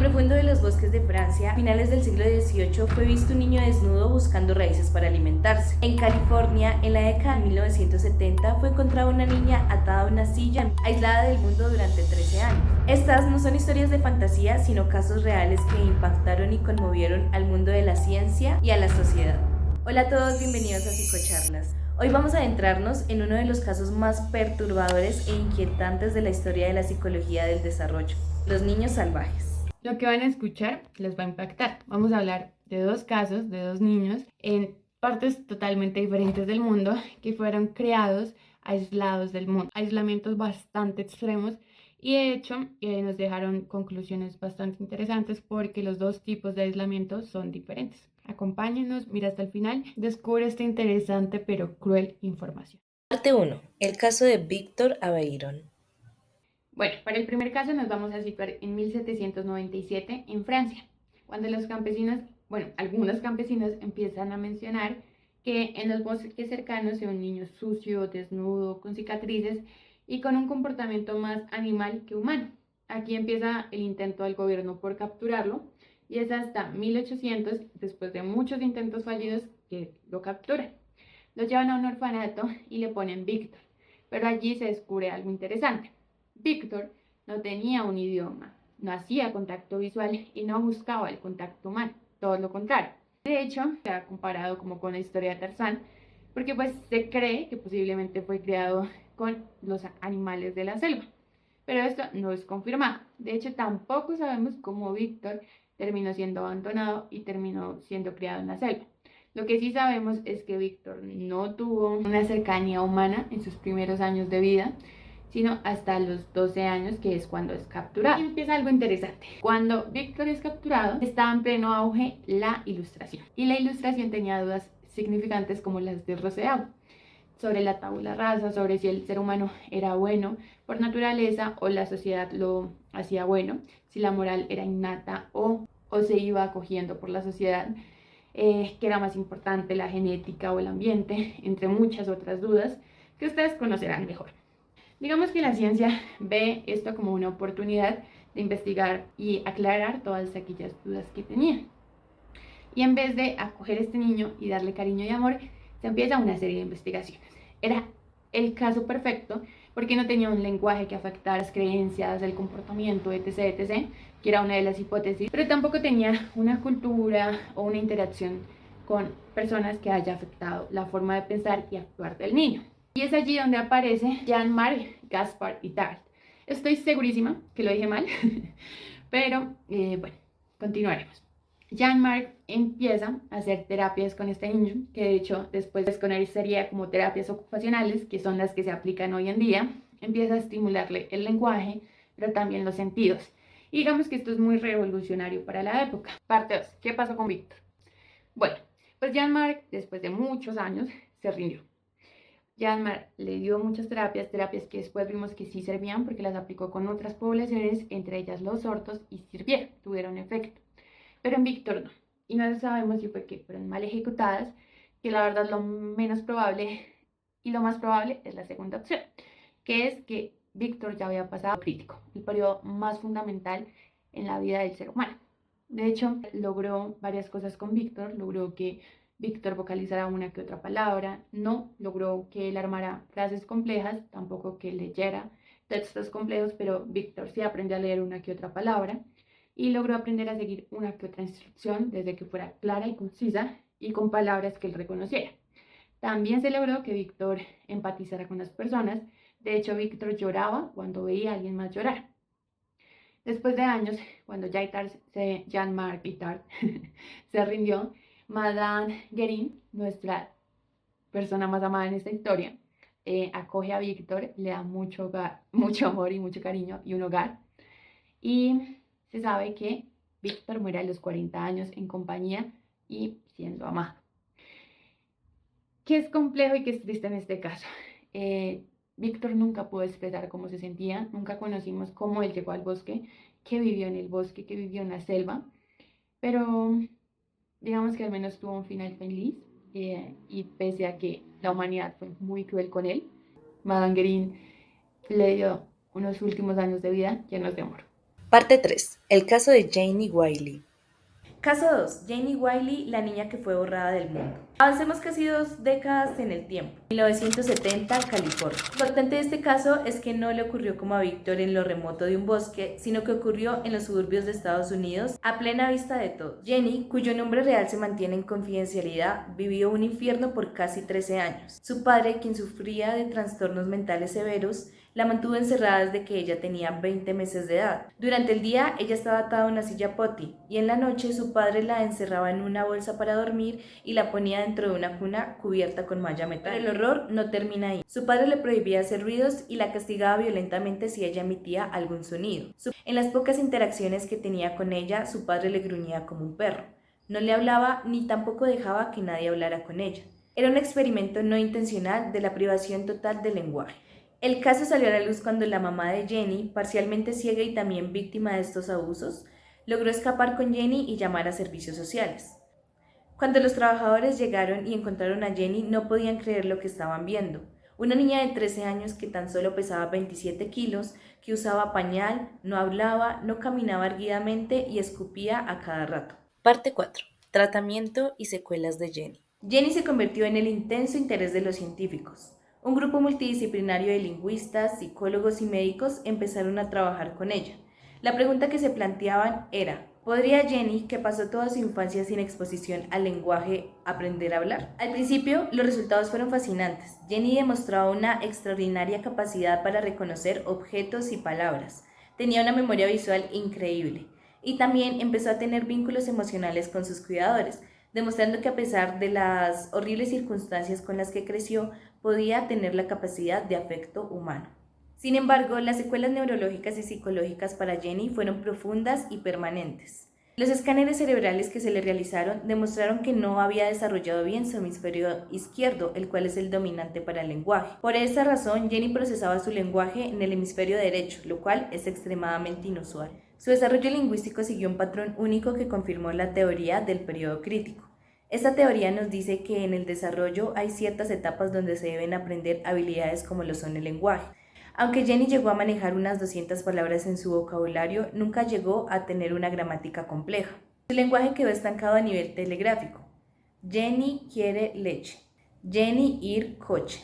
profundo de los bosques de Francia, a finales del siglo XVIII, fue visto un niño desnudo buscando raíces para alimentarse. En California, en la década de 1970, fue encontrada una niña atada a una silla, aislada del mundo durante 13 años. Estas no son historias de fantasía, sino casos reales que impactaron y conmovieron al mundo de la ciencia y a la sociedad. Hola a todos, bienvenidos a Psicocharlas. Hoy vamos a adentrarnos en uno de los casos más perturbadores e inquietantes de la historia de la psicología del desarrollo, los niños salvajes. Lo que van a escuchar les va a impactar. Vamos a hablar de dos casos, de dos niños en partes totalmente diferentes del mundo que fueron creados aislados del mundo, aislamientos bastante extremos y de hecho nos dejaron conclusiones bastante interesantes porque los dos tipos de aislamiento son diferentes. Acompáñenos, mira hasta el final, descubre esta interesante pero cruel información. Parte 1. El caso de Víctor Aveyron. Bueno, para el primer caso nos vamos a situar en 1797 en Francia, cuando los campesinos, algunos campesinos empiezan a mencionar que en los bosques cercanos se ve un niño sucio, desnudo, con cicatrices y con un comportamiento más animal que humano. Aquí empieza el intento del gobierno por capturarlo y es hasta 1800, después de muchos intentos fallidos, que lo capturan. Lo llevan a un orfanato y le ponen Víctor, pero allí se descubre algo interesante. Víctor no tenía un idioma, no hacía contacto visual y no buscaba el contacto humano, todo lo contrario. De hecho, se ha comparado como con la historia de Tarzán, porque pues se cree que posiblemente fue creado con los animales de la selva, pero esto no es confirmado. De hecho, tampoco sabemos cómo Víctor terminó siendo abandonado y terminó siendo criado en la selva. Lo que sí sabemos es que Víctor no tuvo una cercanía humana en sus primeros años de vida, sino hasta los 12 años, que es cuando es capturado. Y empieza algo interesante. Cuando Víctor es capturado, estaba en pleno auge la ilustración. Y la ilustración tenía dudas significantes como las de Rousseau, sobre la tabula rasa, sobre si el ser humano era bueno por naturaleza o la sociedad lo hacía bueno, si la moral era innata o se iba acogiendo por la sociedad, que era más importante la genética o el ambiente, entre muchas otras dudas que ustedes conocerán mejor. Digamos que la ciencia ve esto como una oportunidad de investigar y aclarar todas aquellas dudas que tenía. Y en vez de acoger a este niño y darle cariño y amor, se empieza una serie de investigaciones. Era el caso perfecto porque no tenía un lenguaje que afectara las creencias, el comportamiento, etc., etc., que era una de las hipótesis, pero tampoco tenía una cultura o una interacción con personas que haya afectado la forma de pensar y actuar del niño. Y es allí donde aparece Jean-Marc Gaspard Itard. Estoy segurísima que lo dije mal, pero continuaremos. Jean-Marc empieza a hacer terapias con este niño, que de hecho después con él sería como terapias ocupacionales, que son las que se aplican hoy en día. Empieza a estimularle el lenguaje, pero también los sentidos. Y digamos que esto es muy revolucionario para la época. Parte 2. ¿Qué pasó con Víctor? Bueno, pues Jean-Marc, después de muchos años, se rindió. Jean-Marc le dio muchas terapias que después vimos que sí servían porque las aplicó con otras poblaciones, entre ellas los sordos, y sirvieron, tuvieron efecto. Pero en Víctor no. Y no sabemos si fue que fueron mal ejecutadas, que la verdad lo menos probable y lo más probable es la segunda opción, que es que Víctor ya había pasado crítico, el periodo más fundamental en la vida del ser humano. De hecho, logró varias cosas con Víctor, logró que Víctor vocalizara una que otra palabra, no logró que él armara frases complejas, tampoco que leyera textos complejos, pero Víctor sí aprendió a leer una que otra palabra y logró aprender a seguir una que otra instrucción desde que fuera clara y concisa y con palabras que él reconociera. También se logró que Víctor empatizara con las personas. De hecho, Víctor lloraba cuando veía a alguien más llorar. Después de años, cuando Jean-Marc Itard se rindió, Madame Guérin, nuestra persona más amada en esta historia, acoge a Víctor, le da mucho amor y mucho cariño y un hogar. Y se sabe que Víctor muere a los 40 años en compañía y siendo amado. ¿Qué es complejo y qué es triste en este caso? Víctor nunca pudo expresar cómo se sentía, nunca conocimos cómo él llegó al bosque, qué vivió en el bosque, qué vivió en la selva, pero digamos que al menos tuvo un final feliz, y pese a que la humanidad fue muy cruel con él, Madame Guérin le dio unos últimos años de vida llenos de amor. Parte 3. El caso de Janie Wiley. Caso 2. Janie Wiley, la niña que fue borrada del mundo. Avancemos casi 2 décadas en el tiempo. 1970, California. Lo importante de este caso es que no le ocurrió como a Víctor en lo remoto de un bosque, sino que ocurrió en los suburbios de Estados Unidos, a plena vista de todos. Jenny, cuyo nombre real se mantiene en confidencialidad, vivió un infierno por casi 13 años. Su padre, quien sufría de trastornos mentales severos, la mantuvo encerrada desde que ella tenía 20 meses de edad. Durante el día ella estaba atada a una silla potty y en la noche su padre la encerraba en una bolsa para dormir y la ponía dentro de una cuna cubierta con malla metálica. Pero el horror no termina ahí. Su padre le prohibía hacer ruidos y la castigaba violentamente si ella emitía algún sonido. En las pocas interacciones que tenía con ella, su padre le gruñía como un perro. No le hablaba ni tampoco dejaba que nadie hablara con ella. Era un experimento no intencional de la privación total del lenguaje. El caso salió a la luz cuando la mamá de Jenny, parcialmente ciega y también víctima de estos abusos, logró escapar con Jenny y llamar a servicios sociales. Cuando los trabajadores llegaron y encontraron a Jenny, no podían creer lo que estaban viendo. Una niña de 13 años que tan solo pesaba 27 kilos, que usaba pañal, no hablaba, no caminaba erguidamente y escupía a cada rato. Parte 4. Tratamiento y secuelas de Jenny. Jenny se convirtió en el intenso interés de los científicos. Un grupo multidisciplinario de lingüistas, psicólogos y médicos empezaron a trabajar con ella. La pregunta que se planteaban era, ¿podría Jenny, que pasó toda su infancia sin exposición al lenguaje, aprender a hablar? Al principio, los resultados fueron fascinantes. Jenny demostraba una extraordinaria capacidad para reconocer objetos y palabras. Tenía una memoria visual increíble. Y también empezó a tener vínculos emocionales con sus cuidadores, demostrando que a pesar de las horribles circunstancias con las que creció, podía tener la capacidad de afecto humano. Sin embargo, las secuelas neurológicas y psicológicas para Jenny fueron profundas y permanentes. Los escáneres cerebrales que se le realizaron demostraron que no había desarrollado bien su hemisferio izquierdo, el cual es el dominante para el lenguaje. Por esa razón, Jenny procesaba su lenguaje en el hemisferio derecho, lo cual es extremadamente inusual. Su desarrollo lingüístico siguió un patrón único que confirmó la teoría del periodo crítico. Esta teoría nos dice que en el desarrollo hay ciertas etapas donde se deben aprender habilidades como lo son el lenguaje. Aunque Jenny llegó a manejar unas 200 palabras en su vocabulario, nunca llegó a tener una gramática compleja. Su lenguaje quedó estancado a nivel telegráfico. Jenny quiere leche. Jenny ir coche.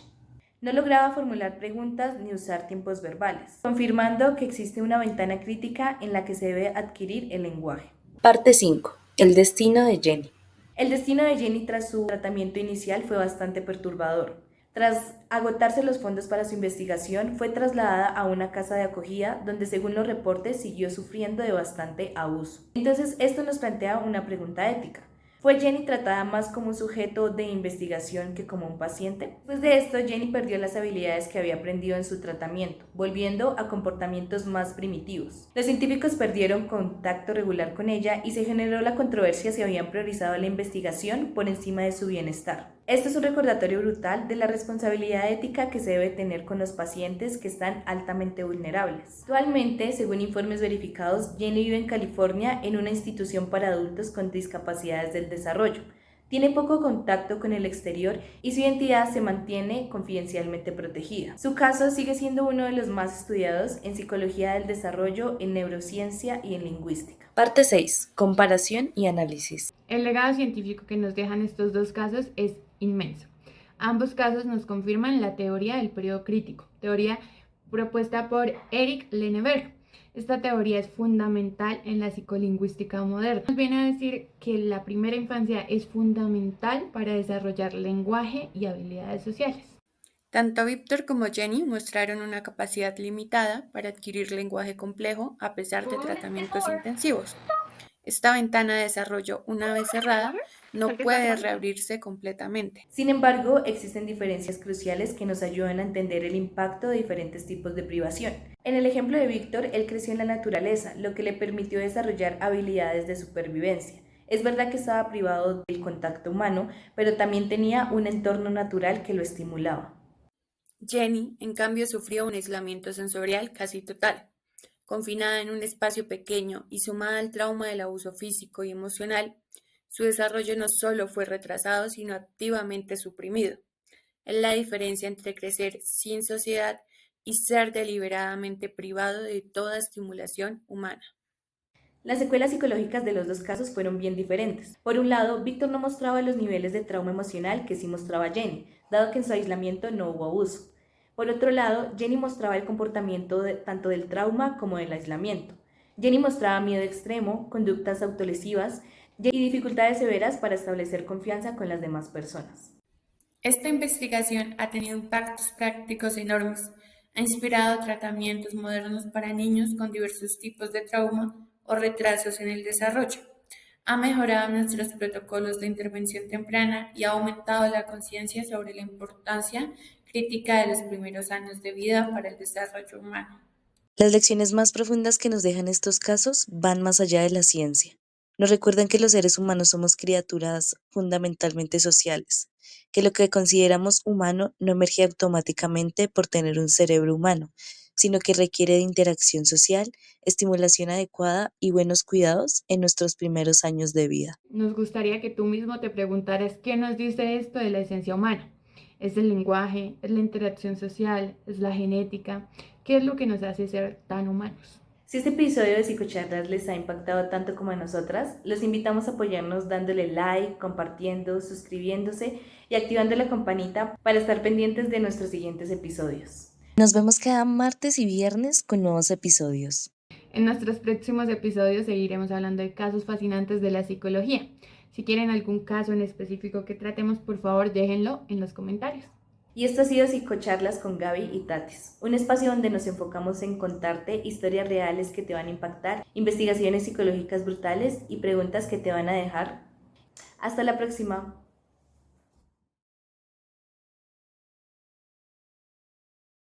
No lograba formular preguntas ni usar tiempos verbales, confirmando que existe una ventana crítica en la que se debe adquirir el lenguaje. Parte 5. El destino de Jenny. El destino de Jenny tras su tratamiento inicial fue bastante perturbador. Tras agotarse los fondos para su investigación, fue trasladada a una casa de acogida donde, según los reportes, siguió sufriendo de bastante abuso. Entonces, esto nos plantea una pregunta ética. ¿Fue Jenny tratada más como un sujeto de investigación que como un paciente? Después de esto, Jenny perdió las habilidades que había aprendido en su tratamiento, volviendo a comportamientos más primitivos. Los científicos perdieron contacto regular con ella y se generó la controversia si habían priorizado la investigación por encima de su bienestar. Esto es un recordatorio brutal de la responsabilidad ética que se debe tener con los pacientes que están altamente vulnerables. Actualmente, según informes verificados, Jenny vive en California en una institución para adultos con discapacidades del desarrollo. Tiene poco contacto con el exterior y su identidad se mantiene confidencialmente protegida. Su caso sigue siendo uno de los más estudiados en psicología del desarrollo, en neurociencia y en lingüística. Parte 6. Comparación y análisis. El legado científico que nos dejan estos dos casos es inmenso. Ambos casos nos confirman la teoría del periodo crítico, teoría propuesta por Eric Lenneberg. Esta teoría es fundamental en la psicolingüística moderna. Nos viene a decir que la primera infancia es fundamental para desarrollar lenguaje y habilidades sociales. Tanto Víctor como Jenny mostraron una capacidad limitada para adquirir lenguaje complejo a pesar de tratamientos intensivos. Esta ventana de desarrollo, una vez cerrada, no puede reabrirse completamente. Sin embargo, existen diferencias cruciales que nos ayudan a entender el impacto de diferentes tipos de privación. En el ejemplo de Víctor, él creció en la naturaleza, lo que le permitió desarrollar habilidades de supervivencia. Es verdad que estaba privado del contacto humano, pero también tenía un entorno natural que lo estimulaba. Jenny, en cambio, sufrió un aislamiento sensorial casi total. Confinada en un espacio pequeño y sumada al trauma del abuso físico y emocional, su desarrollo no solo fue retrasado, sino activamente suprimido. Es la diferencia entre crecer sin sociedad y ser deliberadamente privado de toda estimulación humana. Las secuelas psicológicas de los dos casos fueron bien diferentes. Por un lado, Víctor no mostraba los niveles de trauma emocional que sí mostraba Jenny, dado que en su aislamiento no hubo abuso. Por otro lado, Jenny mostraba el comportamiento tanto del trauma como del aislamiento. Jenny mostraba miedo extremo, conductas autolesivas y dificultades severas para establecer confianza con las demás personas. Esta investigación ha tenido impactos prácticos enormes. Ha inspirado tratamientos modernos para niños con diversos tipos de trauma o retrasos en el desarrollo. Ha mejorado nuestros protocolos de intervención temprana y ha aumentado la conciencia sobre la importancia crítica de los primeros años de vida para el desarrollo humano. Las lecciones más profundas que nos dejan estos casos van más allá de la ciencia. Nos recuerdan que los seres humanos somos criaturas fundamentalmente sociales, que lo que consideramos humano no emerge automáticamente por tener un cerebro humano, sino que requiere de interacción social, estimulación adecuada y buenos cuidados en nuestros primeros años de vida. Nos gustaría que tú mismo te preguntaras qué nos dice esto de la esencia humana. ¿Es el lenguaje? ¿Es la interacción social? ¿Es la genética? ¿Qué es lo que nos hace ser tan humanos? Si este episodio de Psicocharlas les ha impactado tanto como a nosotras, los invitamos a apoyarnos dándole like, compartiendo, suscribiéndose y activando la campanita para estar pendientes de nuestros siguientes episodios. Nos vemos cada martes y viernes con nuevos episodios. En nuestros próximos episodios seguiremos hablando de casos fascinantes de la psicología. Si quieren algún caso en específico que tratemos, por favor déjenlo en los comentarios. Y esto ha sido Psicocharlas con Gaby y Tatis, un espacio donde nos enfocamos en contarte historias reales que te van a impactar, investigaciones psicológicas brutales y preguntas que te van a dejar. Hasta la próxima.